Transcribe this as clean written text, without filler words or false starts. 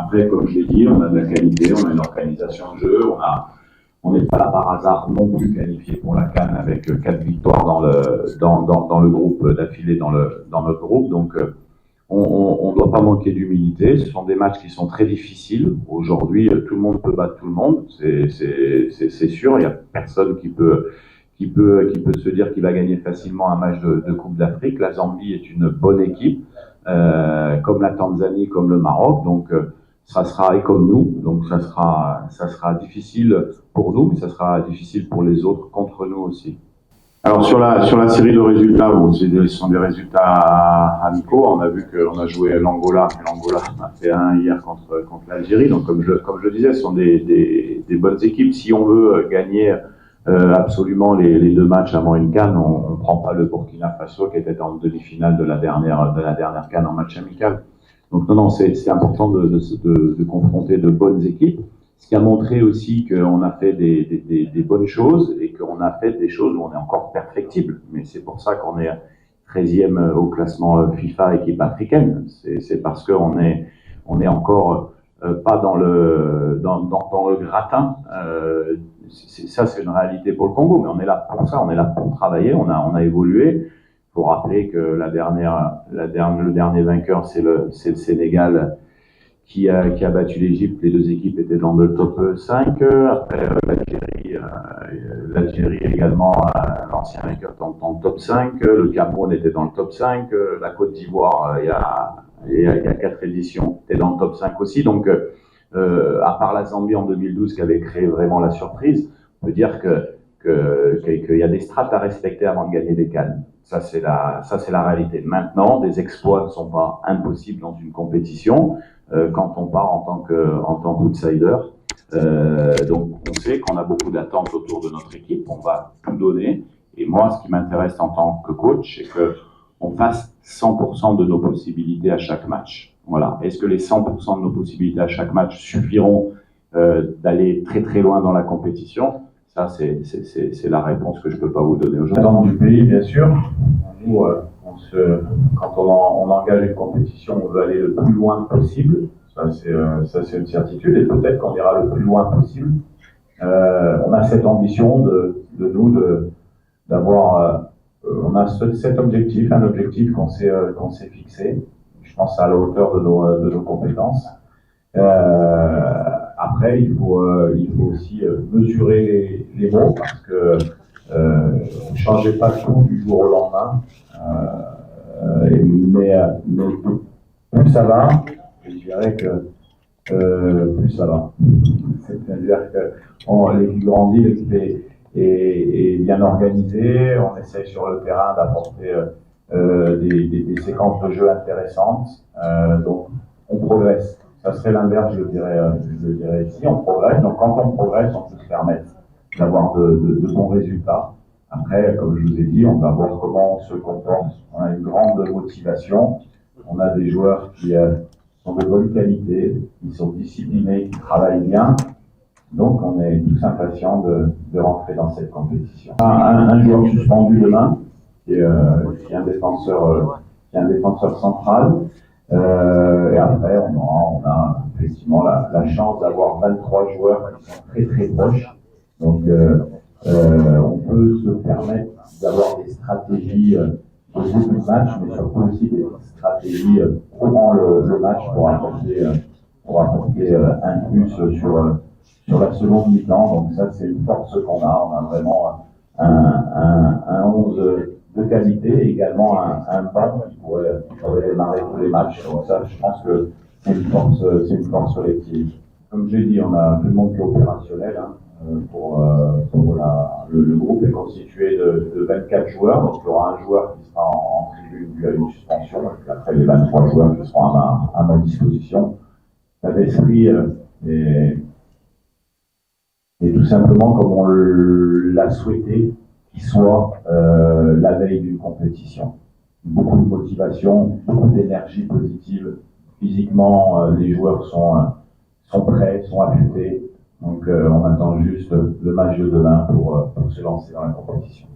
Après, comme je l'ai dit, on a de la qualité, on a une organisation de jeu, on n'est pas là par hasard non plus qualifié pour la CAN avec 4 victoires dans le groupe d'affilée dans notre groupe. Donc, on ne doit pas manquer d'humilité. Ce sont des matchs qui sont très difficiles. Aujourd'hui, tout le monde peut battre tout le monde, c'est sûr. Il n'y a personne qui peut se dire qu'il va gagner facilement un match de Coupe d'Afrique. La Zambie est une bonne équipe, comme la Tanzanie, comme le Maroc. Donc, ça sera, et comme nous, donc ça sera difficile pour nous, mais ça sera difficile pour les autres contre nous aussi. Alors sur la série de résultats, bon, ce sont des résultats amicaux. On a vu qu'on a joué l'Angola, et l'Angola a fait 1 hier contre l'Algérie. Donc comme je le disais, ce sont des bonnes équipes. Si on veut gagner absolument les 2 matchs avant une CAN, on prend pas le Burkina Faso qui était en demi-finale de la dernière CAN en match amical. Donc non, c'est important de confronter de bonnes équipes. Ce qui a montré aussi qu'on a fait des bonnes choses et qu'on a fait des choses où on est encore perfectible. Mais c'est pour ça qu'on est 13e au classement FIFA équipe africaine. C'est parce qu'on est encore pas dans le gratin. Ça, c'est une réalité pour le Congo, mais on est là pour ça, on est là pour travailler, on a évolué. Il faut rappeler que le dernier vainqueur, c'est le Sénégal qui a battu l'Égypte. Les 2 équipes étaient dans le top 5. Après, l'Algérie également, l'ancien vainqueur dans le top 5. Le Cameroun était dans le top 5. La Côte d'Ivoire, il y a 4 éditions, était dans le top 5 aussi. Donc, à part la Zambie en 2012 qui avait créé vraiment la surprise, on peut dire qu'il y a des strates à respecter avant de gagner des CAN. Ça, c'est la réalité. Maintenant, des exploits ne sont pas impossibles dans une compétition quand on part en tant qu'outsider. Donc, on sait qu'on a beaucoup d'attentes autour de notre équipe. On va tout donner. Et moi, ce qui m'intéresse en tant que coach, c'est qu'on fasse 100% de nos possibilités à chaque match. Voilà. Est-ce que les 100% de nos possibilités à chaque match suffiront d'aller très très loin dans la compétition? Ça, c'est la réponse que je ne peux pas vous donner aujourd'hui. Dans du pays, bien sûr. Nous, quand on engage une compétition, on veut aller le plus loin possible. Ça, c'est une certitude. Et peut-être qu'on ira le plus loin possible. On a cette ambition d'avoir... on a cet objectif, un objectif qu'on s'est fixé. Je pense à la hauteur de nos compétences. Après, il faut aussi mesurer les mots parce que ne changez pas tout du jour au lendemain. Mais plus ça va, je dirais que plus ça va. C'est-à-dire que l'équipe grandit, l'équipe est bien organisée, on essaye sur le terrain d'apporter des séquences de jeu intéressantes, donc on progresse. Ça serait l'inverse, je le dirais ici, on progresse. Donc quand on progresse, on peut se permettre d'avoir de bons résultats. Après, comme je vous ai dit, on va voir comment on se comporte. On a une grande motivation, on a des joueurs qui sont de bonne qualité, qui sont disciplinés, qui travaillent bien. Donc on est tous impatients de rentrer dans cette compétition. Un joueur suspendu demain, qui est un défenseur central. Et après, on a effectivement la chance d'avoir 23 joueurs qui sont très très proches. Donc, on peut se permettre d'avoir des stratégies de début de match, mais surtout aussi des stratégies pendant le match pour apporter un plus sur la seconde mi-temps. Donc ça, c'est une force qu'on a. On a vraiment un 11 de qualité et également un banc qui pourrait démarrer tous les matchs. Donc ça, je pense que c'est une force collective. Comme j'ai dit, on a tout le monde qui est opérationnel. Le groupe est constitué de 24 joueurs, donc il y aura un joueur qui sera en tribune dû à une suspension, et puis après les 23 joueurs qui seront à ma disposition. L'état d'esprit est tout simplement comme on l'a souhaité, qu'il soit la veille d'une compétition. Beaucoup de motivation, beaucoup d'énergie positive. Physiquement, les joueurs sont prêts, sont affûtés. Donc on attend juste le match de demain pour se lancer dans la compétition.